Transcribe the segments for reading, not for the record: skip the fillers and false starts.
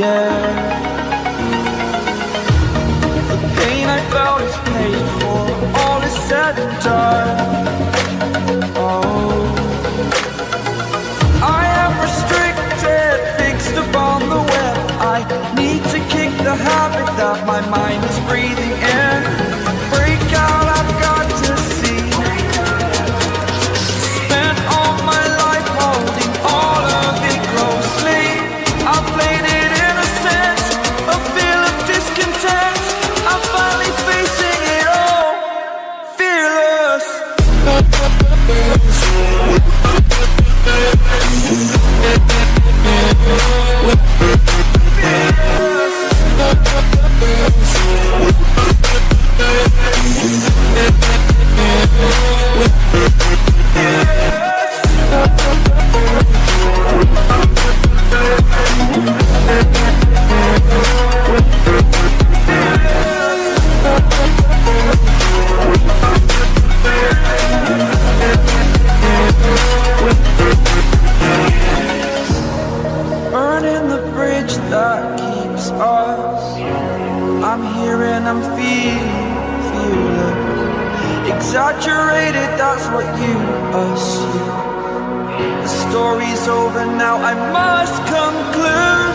air. The pain I felt is paid for, all is said and done. Oh, I am restricted, fixed upon the web. I need to kick the habit that my mind is breathing in. Break out, I've got to see. Spent all my life holding all of it closely. I played it innocent, a feel of discontent. I'm finally facing it all, fearless. Burning the bridge that keeps us. I'm here and I'm feeling exaggerated, that's what you assume. The story's over now, I must conclude.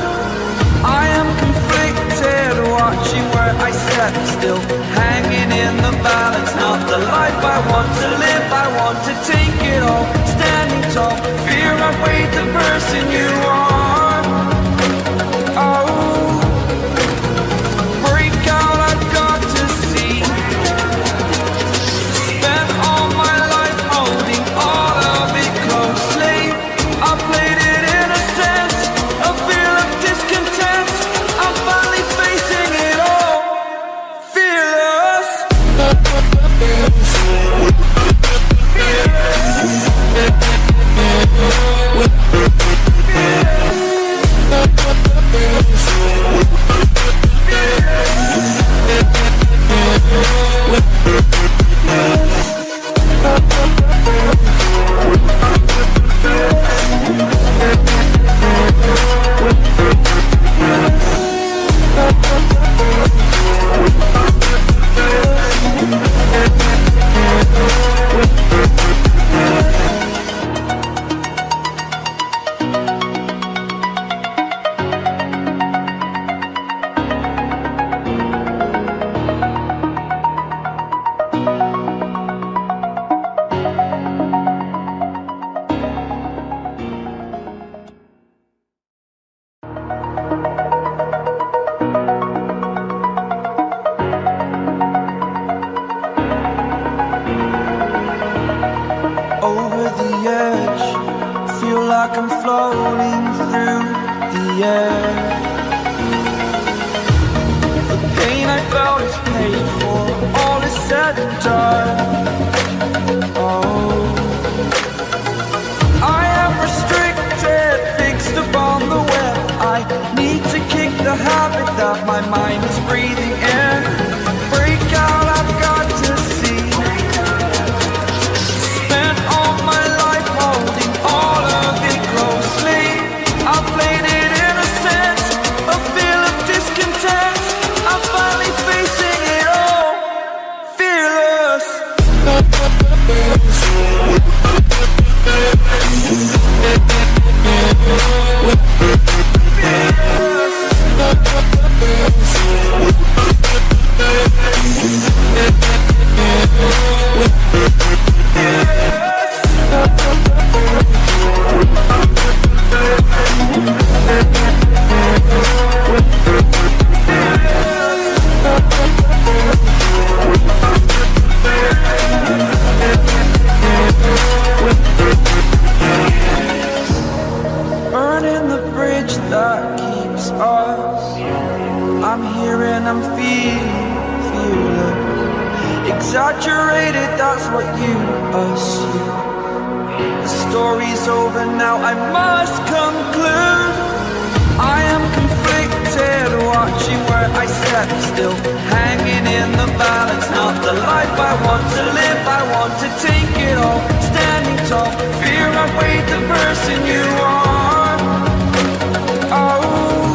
I am conflicted, watching where I step still, hanging in the balance. Not the life I want to live, I want to take it all. Standing tall, fear I weighed the person you are. Oh, break out, I've got to see. Spent all my life holding all of it closely. I played it innocent, a feel of discontent. I'm finally facing it all, fearless. Over the edge, feel like I'm floating through the air. The pain I felt is paid for, all is said and done. Oh, I am restricted, fixed upon the web. I need to kick the habit that my mind is breathing in. Break out, I've got to see. Spent all my life holding all of it closely. I played it innocent, a feel of discontent. I'm finally facing it all, fearless. Burning the bridge that keeps us. I'm here and I'm feeling exaggerated, that's what you assume. The story's over now, I must conclude. I am conflicted, watching where I step still, hanging in the balance. Not the life I want to live, I want to take it all. Standing tall, fear I weighed the person you are. Oh,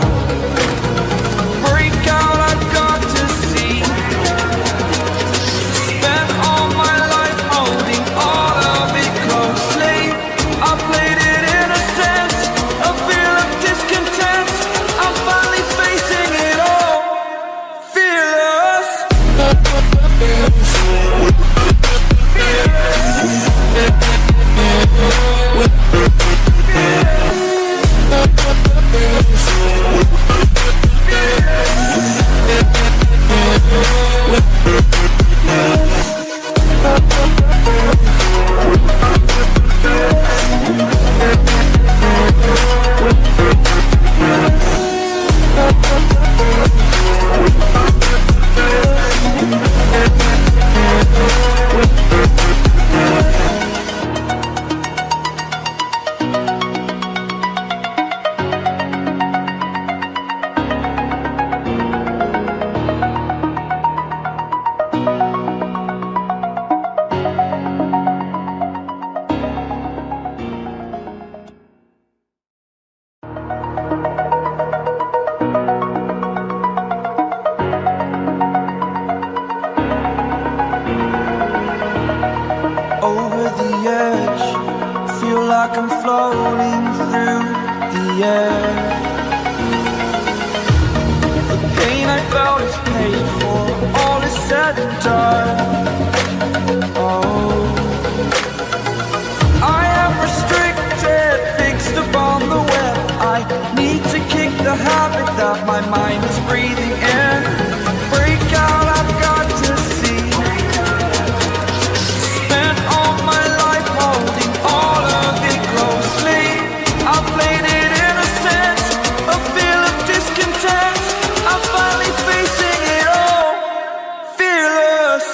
that my mind is breathing in. Break out, I've got to see. Spent all my life holding all of it closely. I played it innocent, a feel of discontent. I'm finally facing it all, fearless.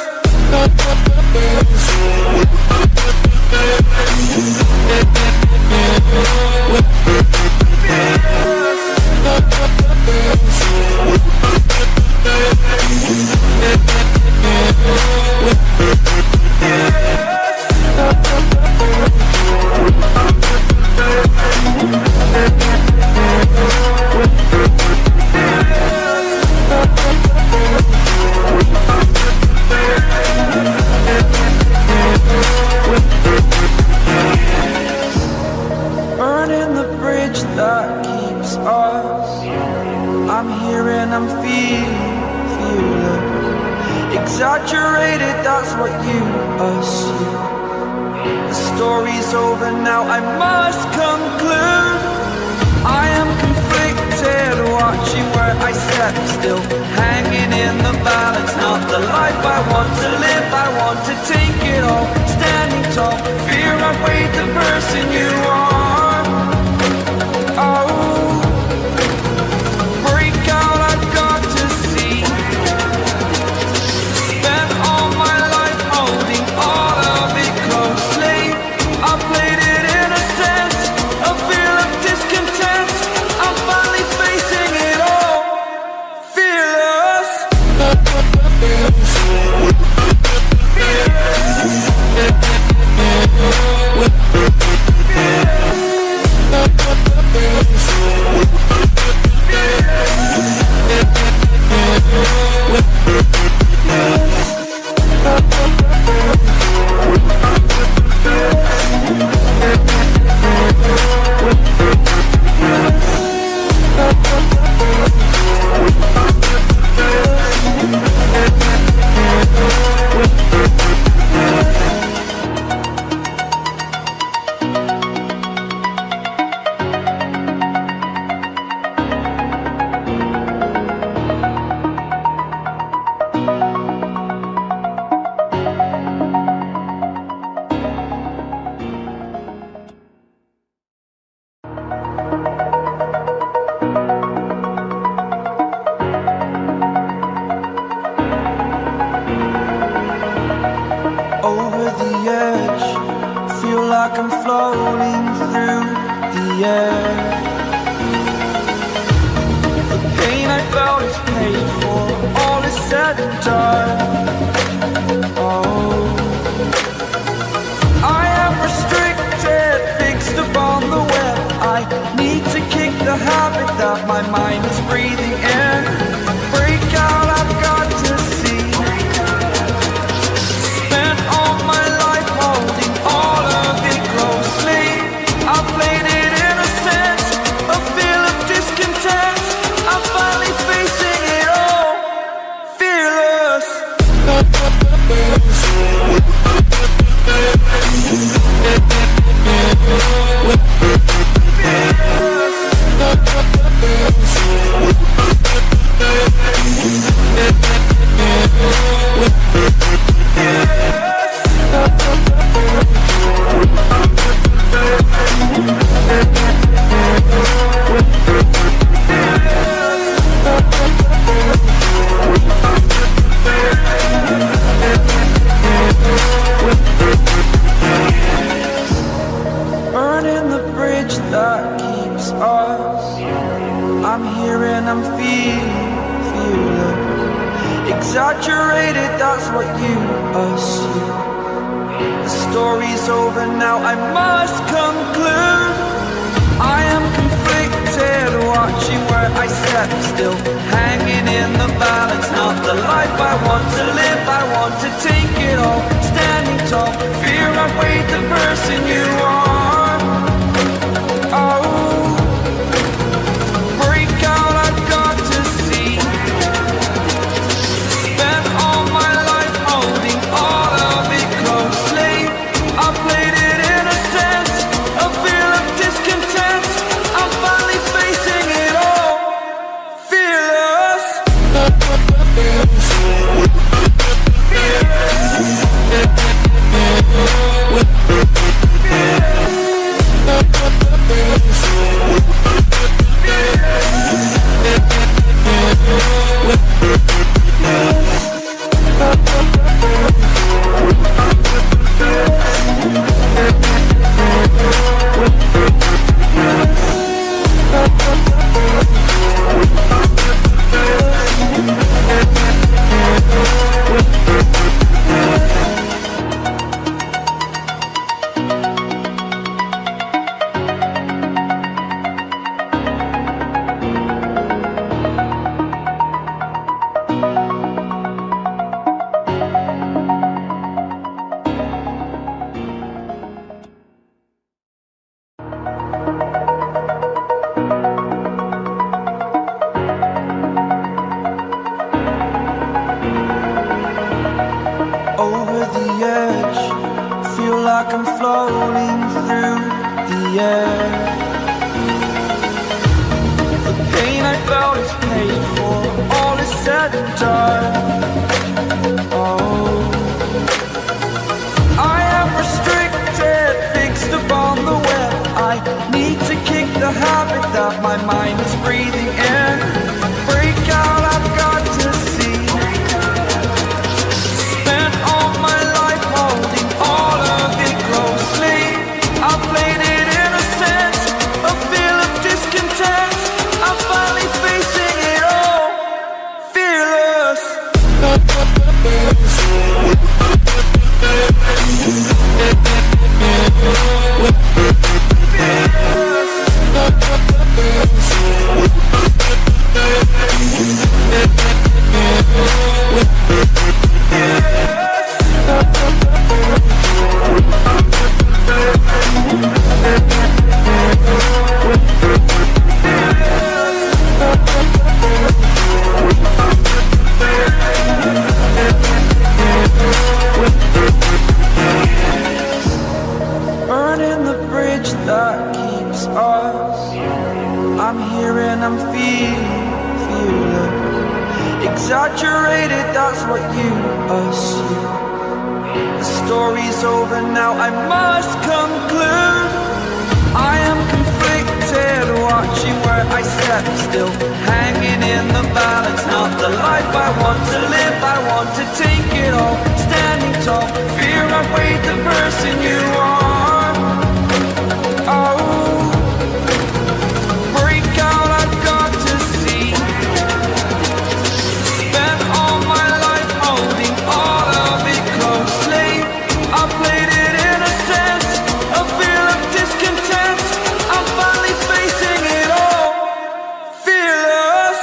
Burning the bridge that keeps us. I'm here and I'm feeling exaggerated, that's what you assume. The story's over now, I must conclude. I am conflicted, watching where I step still, hanging in the balance. Not the life I want to live, I want to take it all. Standing tall, fear I weighed the person you are. Oh, break out, I've got to see. Spent all my life holding all of it closely. I played it innocent, a feel of discontent. I'm finally facing it all, fearless. Over the edge, feel like I'm floating through the air. The pain I felt is paid for, all is said and done. Oh, I am restricted, fixed upon the web. I need to kick the habit that my mind is breathing in. Break out, I've got to see. Spent all my life holding all of it closely. I played it innocent, a feel of discontent. I'm finally facing it all, fearless. Burning the bridge that keeps us. I'm here and I'm feeling exaggerated, that's what you assume. The story's over now, I must conclude. I am conflicted, watching where I step still, hanging in the balance. Not the life I want to live, I want to take it all. Standing tall, fear I weighed the person you are. Oh, break out, I've got to see. Spent all my life holding all of it closely. I played it innocent, a feel of discontent. I'm finally facing it all, edge, feel like I'm floating through the air. The pain I felt is paid for, all is said and done. Oh, I am restricted, fixed upon the web. I need to kick the habit that my mind is breathing in. Break out, I've got to see. Spent all my life holding all of it closely. I played it innocent, a feel of discontent. I'm finally facing it all, fearless. Burning the bridge that keeps us. I'm here and I'm feeling exaggerated, that's what you assume. The story's over now, I must conclude. I am conflicted, watching where I step still, hanging in the balance. Not the life I want to live, I want to take it all. Standing tall, fear I weighed the person you are. Oh, break out, I've got to see. Spent all my life holding all of it closely. I played it innocent, a feel of discontent. I'm finally facing it all, fearless.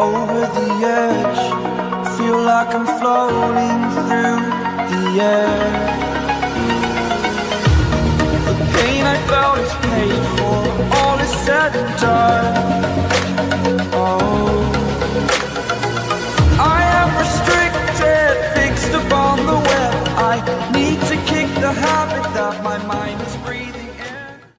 Over the edge, feel like I'm floating through the air. The pain I felt is paid for, all is said and done.